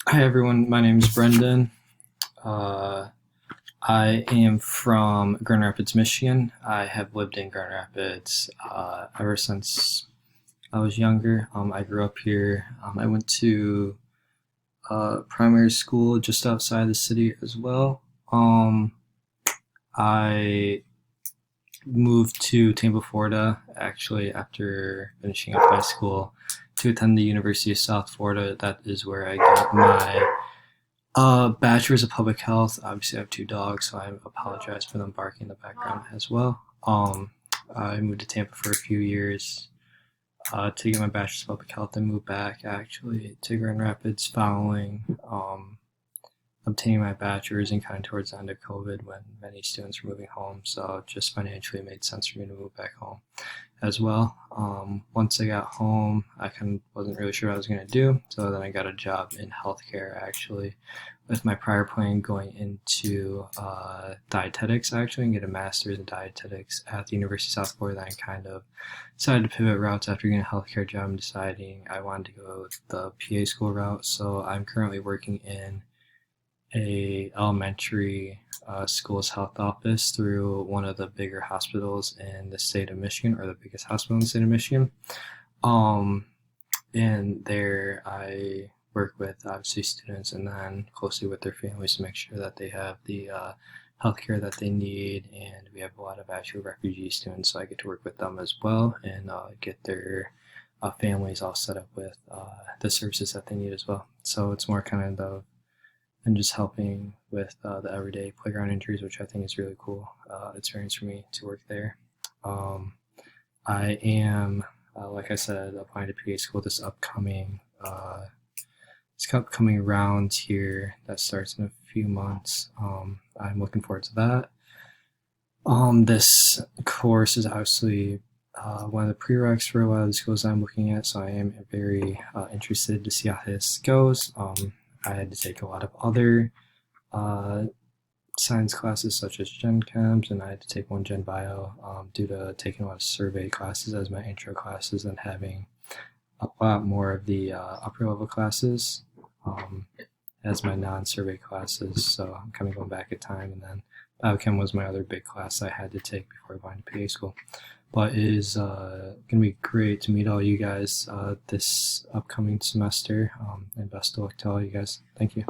Hi everyone, my name is Brendan. Uh, I am from Grand Rapids, Michigan. I have lived in Grand Rapids ever since I was younger. I grew up here. I went to primary school just outside the city as well. I moved to Tampa, Florida, actually after finishing up high school to attend the University of South Florida. That is where I got my bachelor's of public health. Obviously, I have two dogs, so I apologize for them barking in the background as well. I moved to Tampa for a few years to get my bachelor's of public health and moved back actually to Grand Rapids following obtaining my bachelor's and kind of towards the end of COVID when many students were moving home. So it just financially made sense for me to move back home as well. Once I got home, I kind of wasn't really sure what I was going to do. So then I got a job in healthcare actually, with my prior plan going into dietetics actually and get a master's in dietetics at the University of South Florida. I kind of decided to pivot routes after getting a healthcare job and deciding I wanted to go the PA school route. So I'm currently working in a elementary school's health office through one of the bigger hospitals in the state of Michigan, or the biggest hospital in the state of Michigan. Um, and there I work with obviously students and then closely with their families to make sure that they have the healthcare that they need. And we have a lot of actual refugee students, so I get to work with them as well and get their families all set up with the services that they need as well. So it's more kind of and just helping with the everyday playground injuries, which I think is really cool experience for me to work there. Um, I am, like I said, applying to PA school this upcoming round here that starts in a few months. I'm looking forward to that. This course is obviously one of the prereqs for a lot of the schools I'm looking at, so I am very interested to see how this goes. I had to take a lot of other uh, science classes such as Gen Chems, and I had to take one Gen Bio due to taking a lot of survey classes as my intro classes and having a lot more of the upper level classes as my non-survey classes. So I'm kind of going back at time, and then Biochem was my other big class I had to take before going to PA school. But it is going to be great to meet all you guys this upcoming semester, and best of luck to all you guys. Thank you.